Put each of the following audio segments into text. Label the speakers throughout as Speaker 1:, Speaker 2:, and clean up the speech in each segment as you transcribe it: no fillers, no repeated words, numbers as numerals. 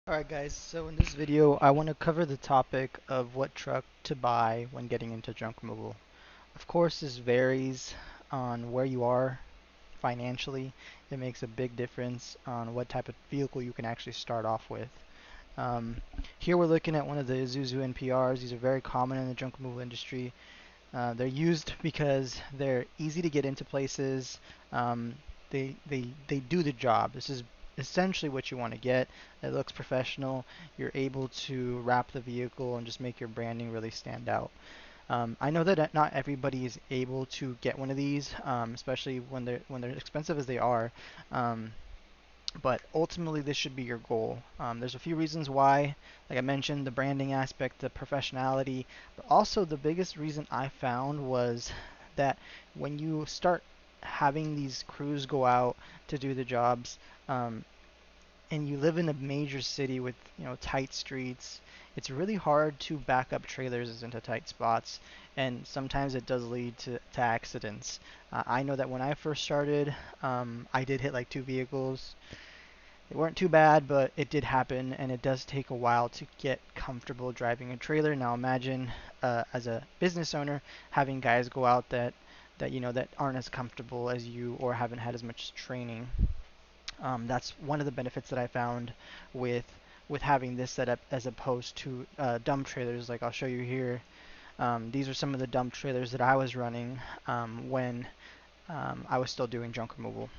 Speaker 1: Alright guys, so in this video I want to cover the topic of what truck to buy when getting into junk removal. Of course this varies on where you are financially. It makes a big difference on what type of vehicle you can actually start off with. Um, Here we're looking at one of the Isuzu NPRs. These are very common in the junk removal industry. They're used because they're easy to get into places. Um, they do the job. This is essentially what you want to get. It looks professional. You're able to wrap the vehicle and just make your branding really stand out. I know that not everybody is able to get one of these, especially when they're expensive as they are. Um, but ultimately this should be your goal. There's a few reasons why, like I mentioned, the branding aspect, the professionality, but also the biggest reason I found was that when you start having these crews go out to do the jobs, um, and you live in a major city with tight streets, it's really hard to back up trailers into tight spots, and sometimes it does lead to accidents. I know that when I first started, I did hit like two vehicles. They weren't too bad, but it did happen, and it does take a while to get comfortable driving a trailer. Now imagine, as a business owner, having guys go out that aren't as comfortable as you or haven't had as much training. That's one of the benefits that I found with having this setup as opposed to dump trailers. Like I'll show you here. These are some of the dump trailers that I was running when I was still doing junk removal.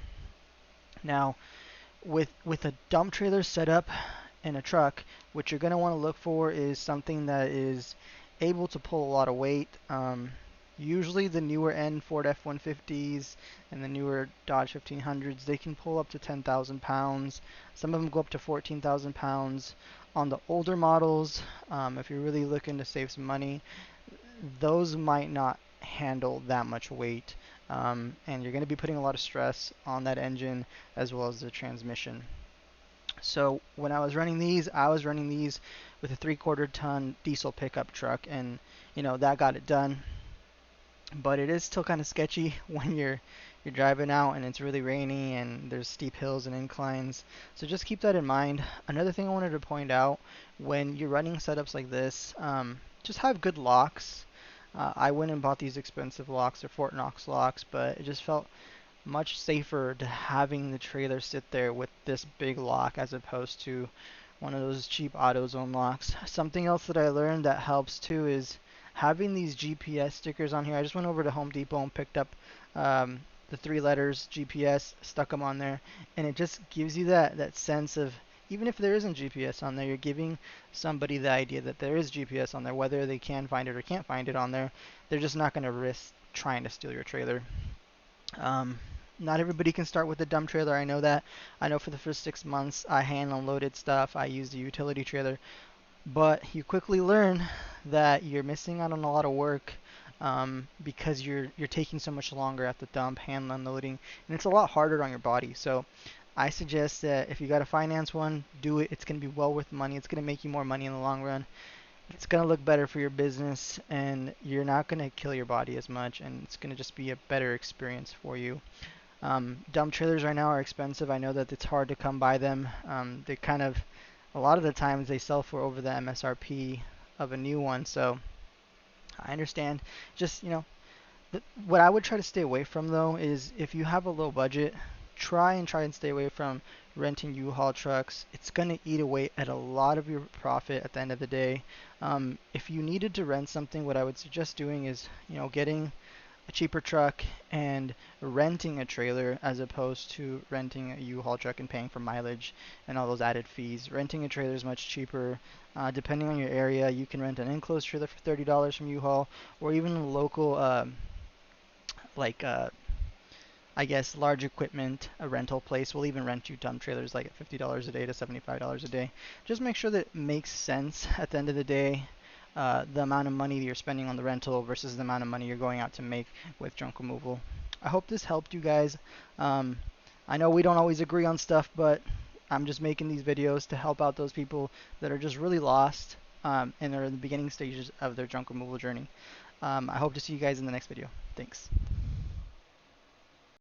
Speaker 1: Now, with a dump trailer setup in a truck, what you're going to want to look for is something that is able to pull a lot of weight. Usually the newer end Ford F-150s and the newer Dodge 1500s, they can pull up to 10,000 pounds. Some of them go up to 14,000 pounds. On the older models, if you're really looking to save some money, those might not handle that much weight. And you're going to be putting a lot of stress on that engine as well as the transmission. So when I was running these with a 3/4 ton diesel pickup truck, and that got it done. But it is still kind of sketchy when you're driving out and it's really rainy and there's steep hills and inclines. So just keep that in mind. Another thing I wanted to point out, when you're running setups like this, just have good locks. I went and bought these expensive locks. They're Fort Knox locks, but it just felt much safer to having the trailer sit there with this big lock as opposed to one of those cheap AutoZone locks. Something else that I learned that helps too is having these GPS stickers on here. I just went over to Home Depot and picked up the three letters GPS, stuck them on there, and it just gives you that sense of, even if there isn't GPS on there, you're giving somebody the idea that there is GPS on there. Whether they can find it or can't find it on there, they're just not going to risk trying to steal your trailer. Um, Not everybody can start with a dump trailer. I know that. I know for the first 6 months I hand unloaded stuff. I used a utility trailer, but you quickly learn that you're missing out on a lot of work, because you're taking so much longer at the dump, hand unloading, and it's a lot harder on your body. So I suggest that if you got to finance one, do it. It's going to be well worth the money. It's going to make you more money in the long run. It's going to look better for your business, and you're not going to kill your body as much, and it's going to just be a better experience for you. Dump trailers right now are expensive. I know that it's hard to come by them. They kind of, a lot of the times they sell for over the MSRP of a new one. So I understand. Just, what I would try to stay away from though is, if you have a low budget, try and stay away from renting U-Haul trucks. It's going to eat away at a lot of your profit at the end of the day. If you needed to rent something, what I would suggest doing is, getting a cheaper truck and renting a trailer as opposed to renting a U-Haul truck and paying for mileage and all those added fees. Renting a trailer is much cheaper. Depending on your area, you can rent an enclosed trailer for $30 from U-Haul, or even a local, like I guess large equipment, a rental place will even rent you dump trailers like at $50 a day to $75 a day. Just make sure that it makes sense at the end of the day, the amount of money that you're spending on the rental versus the amount of money you're going out to make with junk removal. I hope this helped you guys. Um, I know we don't always agree on stuff, but I'm just making these videos to help out those people that are just really lost, and they're in the beginning stages of their junk removal journey. I hope to see you guys in the next video. Thanks.